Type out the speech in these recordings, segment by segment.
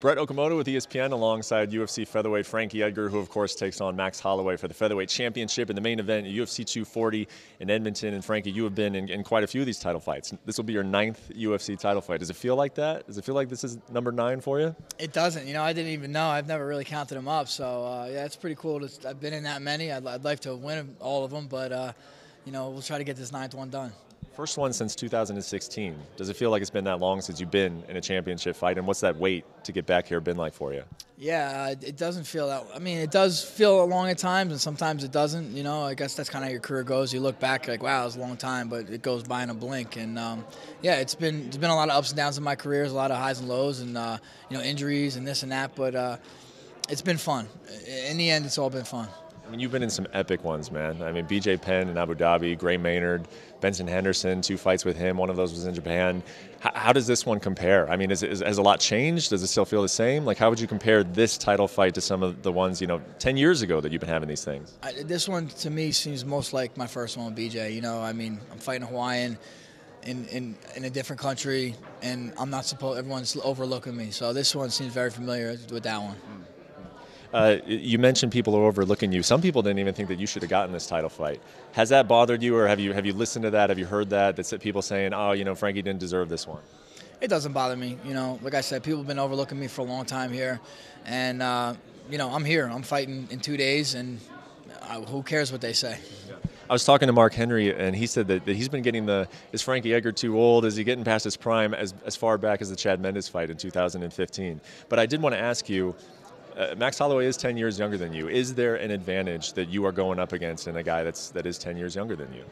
Brett Okamoto with ESPN alongside UFC featherweight Frankie Edgar, who of course takes on Max Holloway for the featherweight championship in the main event, UFC 240 in Edmonton. And Frankie, you have been in quite a few of these title fights. This will be your 9th UFC title fight. Does it feel like that? Does it feel like this is number 9 for you? It doesn't. I didn't even know. I've never really counted them up. So, yeah, it's pretty cool. I've been in that many. I'd like to win all of them, but, we'll try to get this 9th one done. First one since 2016. Does it feel like it's been that long since you've been in a championship fight? And what's that wait to get back here been like for you? Yeah, it doesn't feel that. I mean, it does feel long at times, and sometimes it doesn't. I guess that's kind of how your career goes. You look back like, wow, it was a long time, but it goes by in a blink. And yeah, it's been a lot of ups and downs in my career, a lot of highs and lows, and injuries and this and that. But it's been fun. In the end, it's all been fun. I mean, you've been in some epic ones, man. I mean, BJ Penn in Abu Dhabi, Gray Maynard, Benson Henderson, 2 fights with him. One of those was in Japan. How does this one compare? I mean, has a lot changed? Does it still feel the same? Like, how would you compare this title fight to some of the ones, 10 years ago that you've been having these things? This one, to me, seems most like my first one with BJ. I mean, I'm fighting a Hawaiian in a different country, and everyone's overlooking me. So this one seems very familiar with that one. You mentioned people are overlooking you. Some people didn't even think that you should have gotten this title fight. Has that bothered you, or have you listened to that? Have you heard that? That's people saying, oh, Frankie didn't deserve this one. It doesn't bother me. Like I said, people have been overlooking me for a long time here, and I'm here. I'm fighting in 2 days, and who cares what they say? I was talking to Mark Henry, and he said that he's been getting is Frankie Edgar too old? Is he getting past his prime as far back as the Chad Mendes fight in 2015? But I did want to ask you, Max Holloway is 10 years younger than you. Is there an advantage that you are going up against in a guy that is 10 years younger than you?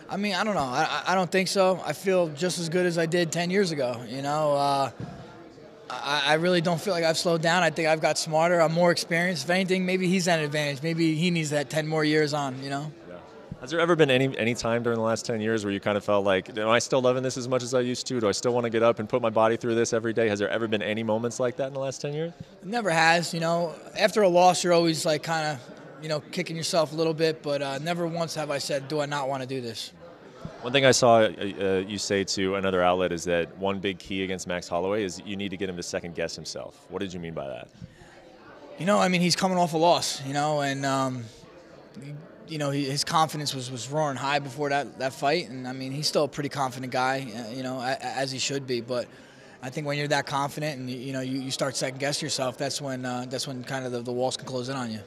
I mean, I don't know. I don't think so. I feel just as good as I did 10 years ago. I really don't feel like I've slowed down. I think I've got smarter. I'm more experienced. If anything, maybe he's at an advantage. Maybe he needs that 10 more years on, Yeah. Has there ever been any time during the last 10 years where you kind of felt like, am I still loving this as much as I used to? Do I still want to get up and put my body through this every day? Has there ever been any moments like that in the last 10 years? It never has. After a loss, you're always like kind of, kicking yourself a little bit, but never once have I said, do I not want to do this? One thing I saw you say to another outlet is that one big key against Max Holloway is you need to get him to second guess himself. What did you mean by that? I mean, he's coming off a loss, and his confidence was roaring high before that fight, and I mean, he's still a pretty confident guy, as he should be. But I think when you're that confident and you start second guessing yourself, that's when kind of the walls can close in on you.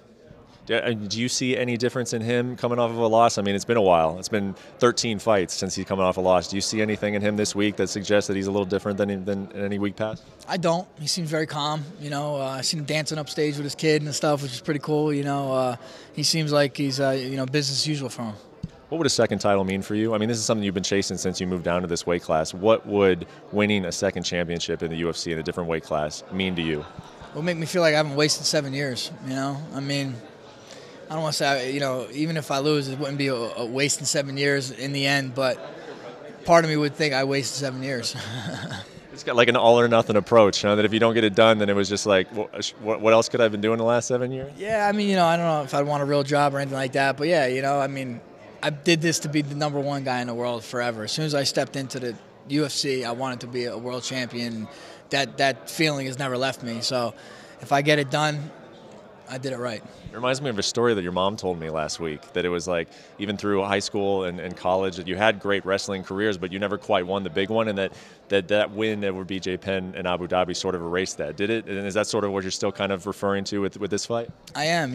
Do you see any difference in him coming off of a loss? I mean, it's been a while. It's been 13 fights since he's coming off a loss. Do you see anything in him this week that suggests that he's a little different than any week past? I don't. He seems very calm. I seen him dancing upstage with his kid and stuff, which is pretty cool. He seems like he's business as usual for him. What would a second title mean for you? I mean, this is something you've been chasing since you moved down to this weight class. What would winning a second championship in the UFC in a different weight class mean to you? It would make me feel like I haven't wasted 7 years. I mean, I don't want to say, even if I lose, it wouldn't be a waste in 7 years in the end, but part of me would think I wasted 7 years. It's got like an all or nothing approach, that if you don't get it done, then it was just like, what else could I have been doing the last 7 years? Yeah, I mean, I don't know if I'd want a real job or anything like that, but yeah, I mean, I did this to be the #1 guy in the world forever. As soon as I stepped into the UFC, I wanted to be a world champion. That feeling has never left me, so if I get it done, I did it right. It reminds me of a story that your mom told me last week, that it was like even through high school and college that you had great wrestling careers, but you never quite won the big one, and that win over BJ Penn in Abu Dhabi sort of erased that. Did it? And is that sort of what you're still kind of referring to with this fight? I am.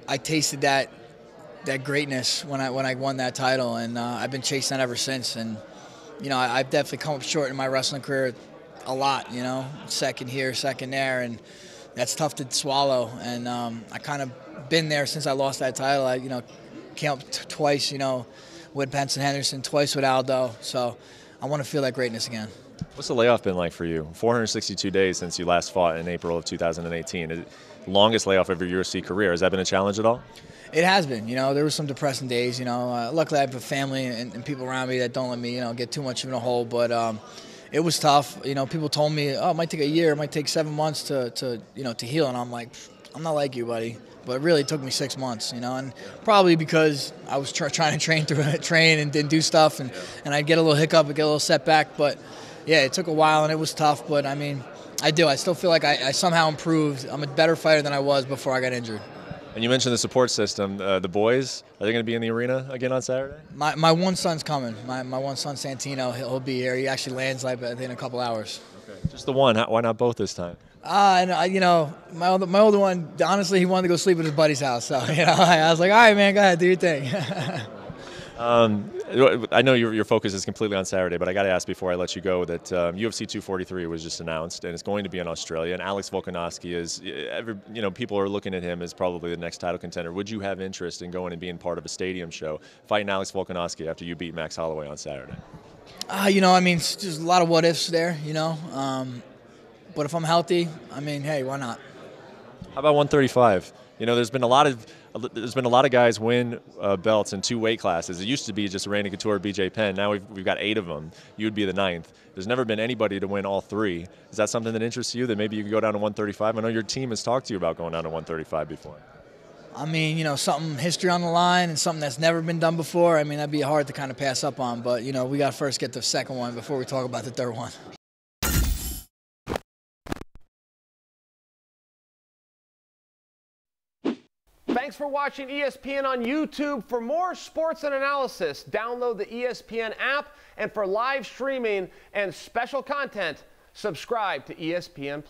I tasted that greatness when I won that title, and I've been chasing that ever since. And I've definitely come up short in my wrestling career a lot. Second here, second there, and that's tough to swallow, and I kind of been there since I lost that title. I came up twice, with Benson Henderson, twice with Aldo, so I want to feel that greatness again. What's the layoff been like for you? 462 days since you last fought in April of 2018. The longest layoff of your UFC career. Has that been a challenge at all? It has been. There were some depressing days. Luckily I have a family and people around me that don't let me, get too much in a hole, but it was tough. People told me, oh, it might take a year, it might take 7 months to heal, and I'm like, I'm not like you, buddy. But it really took me 6 months, and probably because I was trying to train and do stuff, and I'd get a little hiccup, I'd get a little setback, but yeah, it took a while and it was tough, but I mean, I do. I still feel like I somehow improved. I'm a better fighter than I was before I got injured. And you mentioned the support system. The boys, are they going to be in the arena again on Saturday? My one son's coming. My one son, Santino, he'll be here. He actually lands like in a couple hours. Okay. Just the one. Why not both this time? You know, my older one, honestly, he wanted to go sleep at his buddy's house. So, you know, I was like, all right, man, go ahead, do your thing. I know your focus is completely on Saturday, but I got to ask before I let you go that UFC 243 was just announced, and it's going to be in Australia. And Alex Volkanovski is, people are looking at him as probably the next title contender. Would you have interest in going and being part of a stadium show, fighting Alex Volkanovski after you beat Max Holloway on Saturday? You know, I mean, there's a lot of what ifs there, you know. But if I'm healthy, I mean, hey, why not? How about 135? You know, there's been a lot of guys win belts in 2 weight classes. It used to be just Randy Couture, BJ Penn. Now we've got 8 of them. You would be the 9th. There's never been anybody to win all 3. Is that something that interests you, that maybe you could go down to 135? I know your team has talked to you about going down to 135 before. I mean, you know, something history on the line and something that's never been done before. I mean, that'd be hard to kind of pass up on. But, you know, we got to first get the second one before we talk about the third one. Thanks for watching ESPN on YouTube. For more sports and analysis, download the ESPN app. And for live streaming and special content, subscribe to ESPN+.